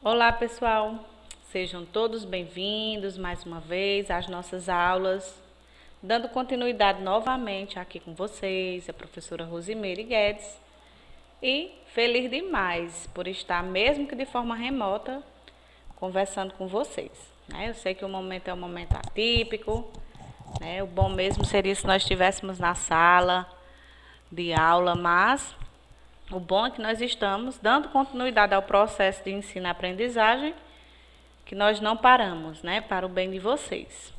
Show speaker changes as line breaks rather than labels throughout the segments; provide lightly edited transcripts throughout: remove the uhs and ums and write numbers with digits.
Olá, pessoal! Sejam todos bem-vindos mais uma vez às nossas aulas. Dando continuidade novamente aqui com vocês, a professora Rosimeire Guedes. E feliz demais por estar, mesmo que de forma remota, conversando com vocês. Eu sei que o momento é um momento atípico, o bom mesmo seria se nós estivéssemos na sala de aula, mas o bom é que nós estamos dando continuidade ao processo de ensino-aprendizagem, que nós não paramos, para o bem de vocês.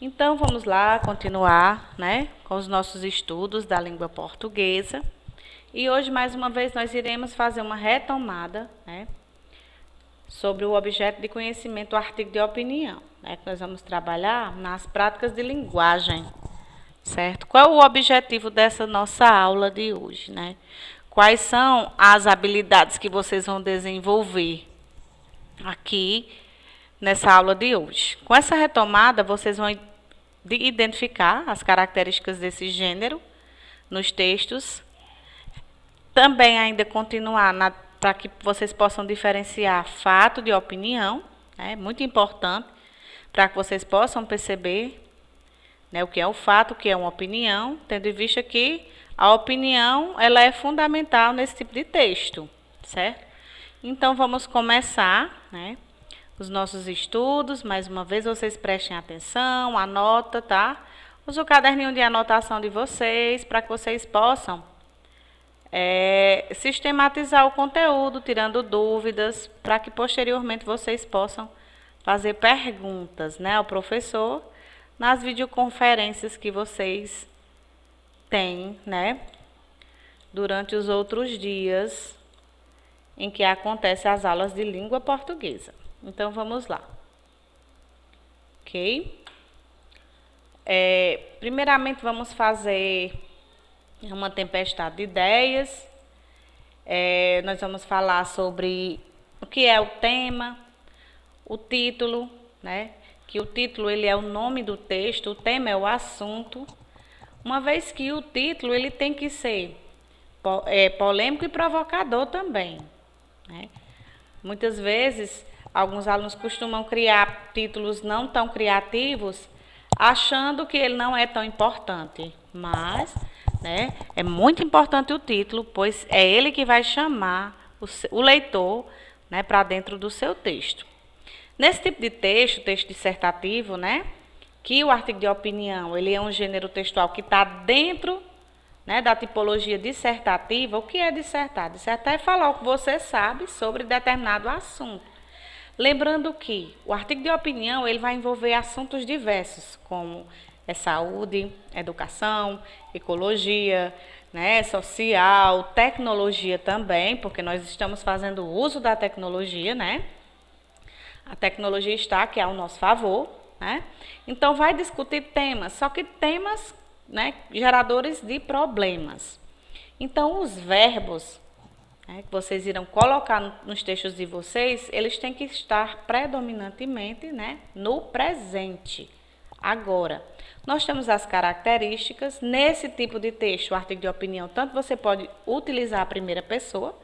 Então, vamos lá continuar, com os nossos estudos da língua portuguesa. E hoje, mais uma vez, nós iremos fazer uma retomada, sobre o objeto de conhecimento, o artigo de opinião, que nós vamos trabalhar nas práticas de linguagem, certo? Qual é o objetivo dessa nossa aula de hoje, Quais são as habilidades que vocês vão desenvolver aqui nessa aula de hoje? Com essa retomada, vocês vão identificar as características desse gênero nos textos. Também ainda continuar para que vocês possam diferenciar fato de opinião, muito importante, para que vocês possam perceber o que é o fato, o que é uma opinião, tendo em vista que a opinião ela é fundamental nesse tipo de texto, certo? Então, vamos começar, os nossos estudos. Mais uma vez, vocês prestem atenção, anota, tá? Use o caderninho de anotação de vocês, para que vocês possam sistematizar o conteúdo, tirando dúvidas, para que posteriormente vocês possam fazer perguntas, ao professor, nas videoconferências que vocês têm, durante os outros dias em que acontecem as aulas de língua portuguesa. Então, vamos lá. Ok? Primeiramente, vamos fazer uma tempestade de ideias. Nós vamos falar sobre o que é o tema, o título, que o título ele é o nome do texto, o tema é o assunto. Uma vez que o título ele tem que ser polêmico e provocador também. Muitas vezes, alguns alunos costumam criar títulos não tão criativos, achando que ele não é tão importante. Mas, é muito importante o título, pois é ele que vai chamar o leitor, para dentro do seu texto. Nesse tipo de texto dissertativo, que o artigo de opinião ele é um gênero textual que está dentro da tipologia dissertativa. O que é dissertar? Dissertar é falar o que você sabe sobre determinado assunto. Lembrando que o artigo de opinião ele vai envolver assuntos diversos, como saúde, educação, ecologia, social, tecnologia também, porque nós estamos fazendo uso da tecnologia, A tecnologia está aqui ao nosso favor, Então, vai discutir temas, só que temas, geradores de problemas. Então, os verbos que vocês irão colocar nos textos de vocês, eles têm que estar predominantemente, no presente, agora. Nós temos as características. Nesse tipo de texto, o artigo de opinião, tanto você pode utilizar a primeira pessoa,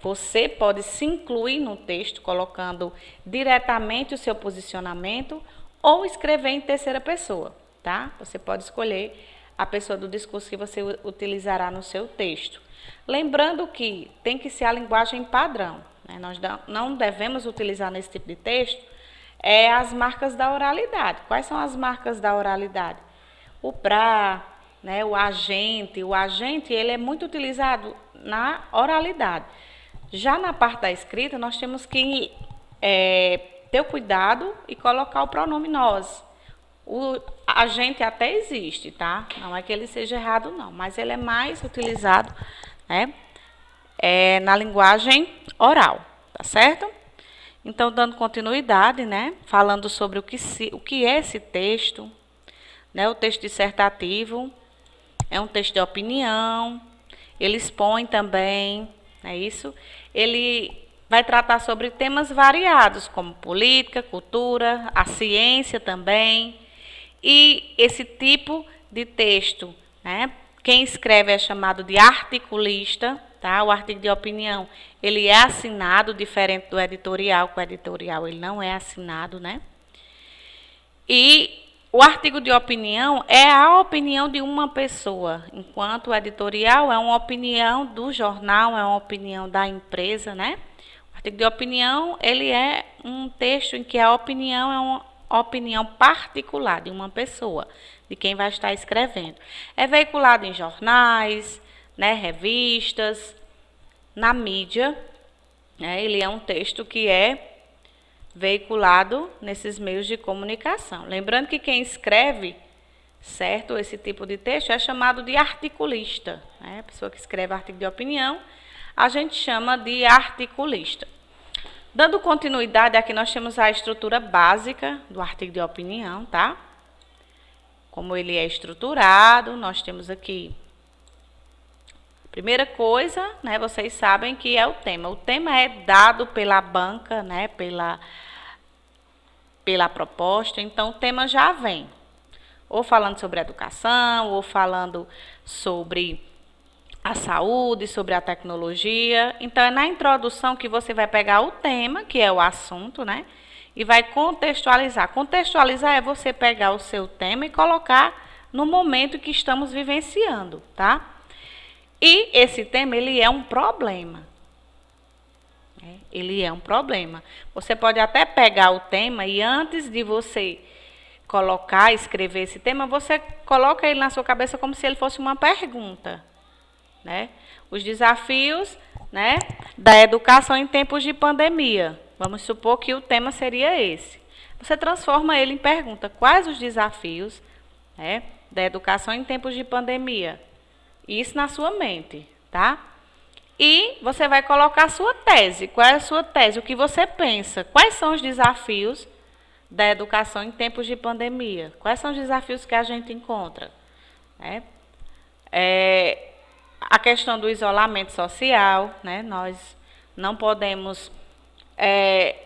você pode se incluir no texto, colocando diretamente o seu posicionamento, ou escrever em terceira pessoa, tá? Você pode escolher a pessoa do discurso que você utilizará no seu texto. Lembrando que tem que ser a linguagem padrão, Nós não devemos utilizar nesse tipo de texto as marcas da oralidade. Quais são as marcas da oralidade? O pra, o agente. O agente ele é muito utilizado na oralidade. Já na parte da escrita, nós temos que ter o cuidado e colocar o pronome nós. O agente até existe, tá? Não é que ele seja errado, não, mas ele é mais utilizado, na linguagem oral, tá certo? Então, dando continuidade, falando sobre o que é esse texto, o texto dissertativo é um texto de opinião, ele expõe também, isso? Ele vai tratar sobre temas variados, como política, cultura, a ciência também. E esse tipo de texto, quem escreve é chamado de articulista, tá? O artigo de opinião, ele é assinado, diferente do editorial, que o editorial ele não é assinado, né? E o artigo de opinião é a opinião de uma pessoa, enquanto o editorial é uma opinião do jornal, é uma opinião da empresa, né? O artigo de opinião, ele é um texto em que a opinião é uma opinião particular de uma pessoa, de quem vai estar escrevendo. É veiculado em jornais, né, revistas, na mídia, né? Ele é um texto que é veiculado nesses meios de comunicação. Lembrando que quem escreve, certo, esse tipo de texto é chamado de articulista, né? A pessoa que escreve artigo de opinião, a gente chama de articulista. Dando continuidade, aqui nós temos a estrutura básica do artigo de opinião, tá? Como ele é estruturado, nós temos aqui, primeira coisa, né, vocês sabem que é o tema. O tema é dado pela banca, né, pela proposta, então o tema já vem. Ou falando sobre educação, ou falando sobre a saúde, sobre a tecnologia. Então, é na introdução que você vai pegar o tema, que é o assunto, né, e vai contextualizar. Contextualizar é você pegar o seu tema e colocar no momento que estamos vivenciando, tá? E esse tema, ele é um problema. Ele é um problema. Você pode até pegar o tema e antes de você colocar, escrever esse tema, você coloca ele na sua cabeça como se ele fosse uma pergunta, né? Os desafios, né, da educação em tempos de pandemia. Vamos supor que o tema seria esse. Você transforma ele em pergunta. Quais os desafios, né, da educação em tempos de pandemia? Isso na sua mente, tá? E você vai colocar a sua tese. Qual é a sua tese? O que você pensa? Quais são os desafios da educação em tempos de pandemia? Quais são os desafios que a gente encontra? A questão do isolamento social, né? Nós não podemos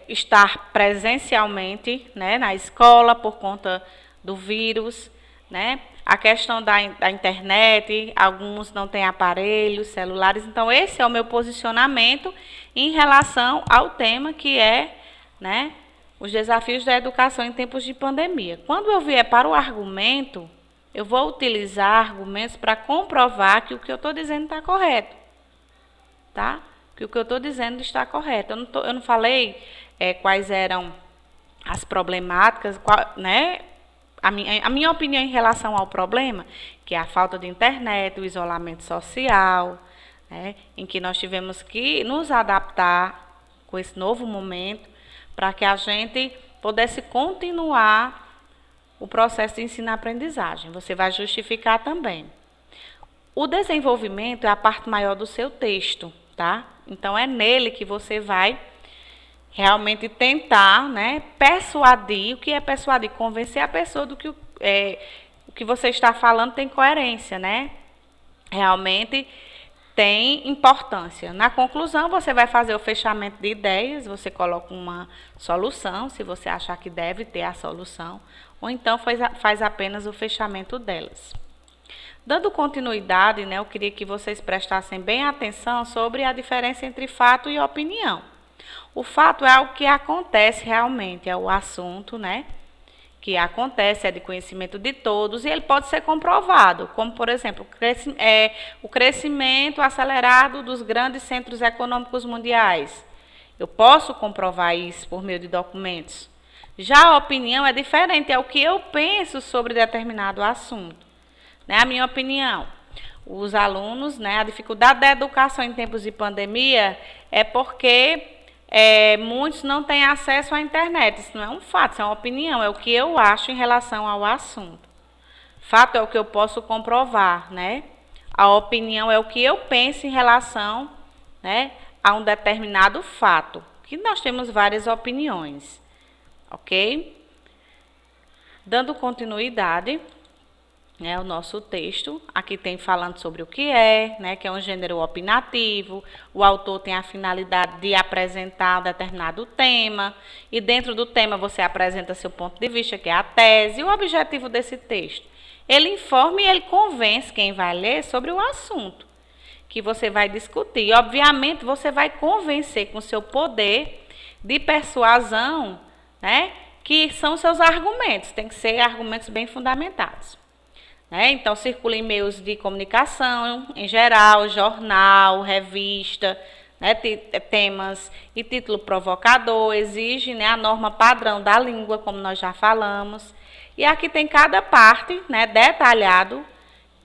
estar presencialmente, né, na escola por conta do vírus, né? A questão da internet, alguns não têm aparelhos, celulares. Então, esse é o meu posicionamento em relação ao tema que é, né, os desafios da educação em tempos de pandemia. Quando eu vier para o argumento, eu vou utilizar argumentos para comprovar que o que eu estou dizendo está correto, tá? Que o que eu estou dizendo está correto. Eu não falei quais eram as problemáticas, né? A minha opinião em relação ao problema, que é a falta de internet, o isolamento social, né, em que nós tivemos que nos adaptar com esse novo momento para que a gente pudesse continuar o processo de ensino-aprendizagem. Você vai justificar também. O desenvolvimento é a parte maior do seu texto, tá? Então, é nele que você vai realmente tentar, né, persuadir. O que é persuadir? Convencer a pessoa do que o que você está falando tem coerência, né? Realmente tem importância. Na conclusão, você vai fazer o fechamento de ideias, você coloca uma solução, se você achar que deve ter a solução, ou então faz apenas o fechamento delas. Dando continuidade, né, eu queria que vocês prestassem bem atenção sobre a diferença entre fato e opinião. O fato é algo que acontece realmente, é o assunto, né, que acontece, é de conhecimento de todos, e ele pode ser comprovado, como, por exemplo, o crescimento acelerado dos grandes centros econômicos mundiais. Eu posso comprovar isso por meio de documentos. Já a opinião é diferente, é o que eu penso sobre determinado assunto. Né? A minha opinião, os alunos, né, a dificuldade da educação em tempos de pandemia é porque muitos não têm acesso à internet. Isso não é um fato, isso é uma opinião, é o que eu acho em relação ao assunto. Fato é o que eu posso comprovar, né? A opinião é o que eu penso em relação, né, a um determinado fato, que nós temos várias opiniões, ok? Dando continuidade, né, o nosso texto, aqui tem falando sobre o que é, né, que é um gênero opinativo, o autor tem a finalidade de apresentar um determinado tema, e dentro do tema você apresenta seu ponto de vista, que é a tese, e o objetivo desse texto. Ele informa e ele convence quem vai ler sobre o assunto, que você vai discutir. E, obviamente, você vai convencer com o seu poder de persuasão, né, que são seus argumentos. Tem que ser argumentos bem fundamentados. Então, circula e-mails de comunicação, em geral, jornal, revista, temas e título provocador, exige a norma padrão da língua, como nós já falamos. E aqui tem cada parte detalhado,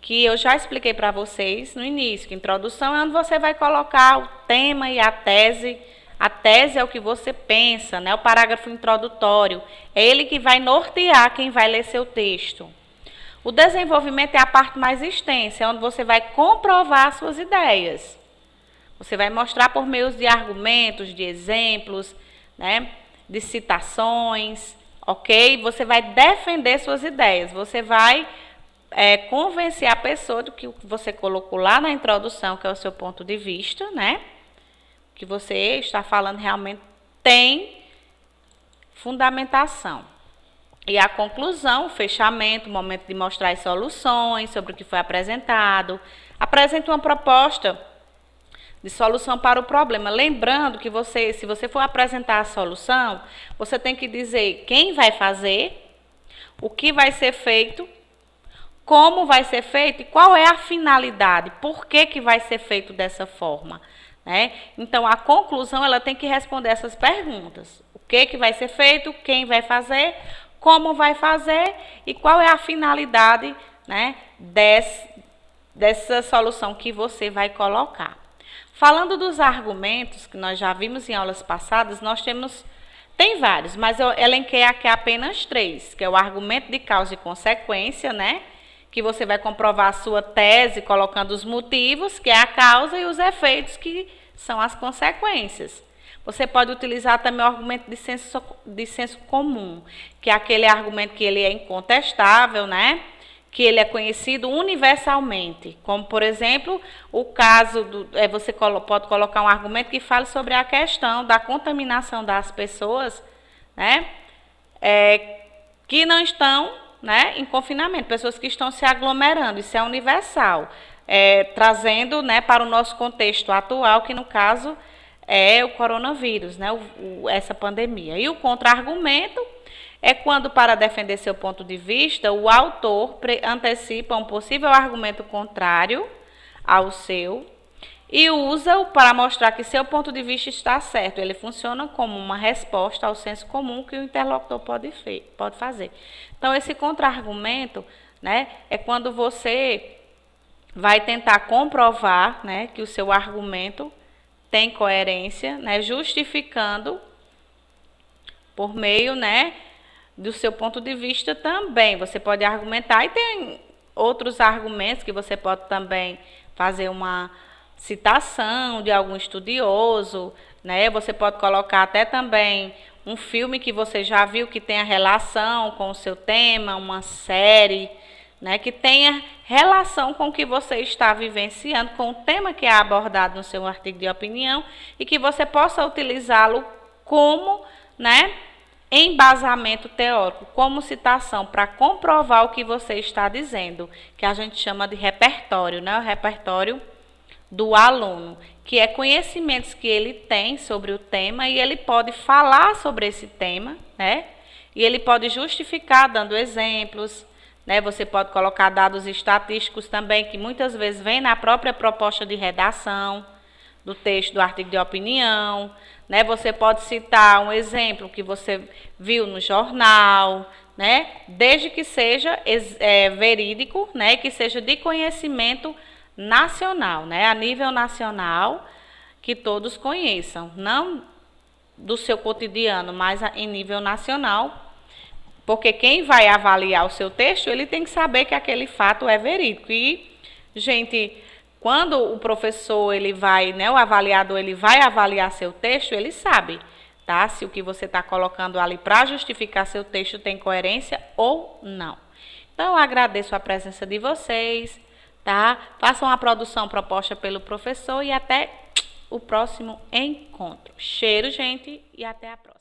que eu já expliquei para vocês no início, que introdução é onde você vai colocar o tema e a tese. A tese é o que você pensa, o parágrafo introdutório. É ele que vai nortear quem vai ler seu texto. O desenvolvimento é a parte mais extensa, é onde você vai comprovar suas ideias. Você vai mostrar por meio de argumentos, de exemplos, de citações, ok? Você vai defender suas ideias, você vai convencer a pessoa do que você colocou lá na introdução, que é o seu ponto de vista, que você está falando realmente tem fundamentação. E a conclusão, o fechamento, o momento de mostrar as soluções sobre o que foi apresentado. Apresenta uma proposta de solução para o problema. Lembrando que se você for apresentar a solução, você tem que dizer quem vai fazer, o que vai ser feito, como vai ser feito e qual é a finalidade, por que vai ser feito dessa forma. Então, a conclusão ela tem que responder essas perguntas. O que vai ser feito, quem vai fazer, como vai fazer e qual é a finalidade dessa solução que você vai colocar. Falando dos argumentos, que nós já vimos em aulas passadas, tem vários, mas eu elenquei aqui apenas 3, que é o argumento de causa e consequência, que você vai comprovar a sua tese colocando os motivos, que é a causa, e os efeitos, que são as consequências. Você pode utilizar também o argumento de senso comum, que é aquele argumento que ele é incontestável, que ele é conhecido universalmente. Como, por exemplo, o caso você pode colocar um argumento que fale sobre a questão da contaminação das pessoas, que não estão em confinamento, pessoas que estão se aglomerando. Isso é universal, trazendo para o nosso contexto atual, que no caso é o coronavírus, essa pandemia. E o contra-argumento é quando, para defender seu ponto de vista, o autor antecipa um possível argumento contrário ao seu e usa-o para mostrar que seu ponto de vista está certo. Ele funciona como uma resposta ao senso comum que o interlocutor pode fazer. Então, esse contra-argumento é quando você vai tentar comprovar que o seu argumento tem coerência, justificando por meio do seu ponto de vista também. Você pode argumentar e tem outros argumentos que você pode também fazer uma citação de algum estudioso, Você pode colocar até também um filme que você já viu que tenha relação com o seu tema, uma série, que tenha relação com o que você está vivenciando, com o tema que é abordado no seu artigo de opinião e que você possa utilizá-lo como, embasamento teórico, como citação para comprovar o que você está dizendo, que a gente chama de repertório, o repertório do aluno, que é conhecimentos que ele tem sobre o tema e ele pode falar sobre esse tema, e ele pode justificar dando exemplos. Você pode colocar dados estatísticos também, que muitas vezes vem na própria proposta de redação do texto do artigo de opinião. Você pode citar um exemplo que você viu no jornal, desde que seja verídico, e que seja de conhecimento nacional, a nível nacional, que todos conheçam, não do seu cotidiano, mas em nível nacional. Porque quem vai avaliar o seu texto, ele tem que saber que aquele fato é verídico. E, gente, quando o professor, o avaliador, ele vai avaliar seu texto, ele sabe, se o que você está colocando ali para justificar seu texto tem coerência ou não. Então, eu agradeço a presença de vocês, Façam a produção proposta pelo professor e até o próximo encontro. Cheiro, gente, e até a próxima.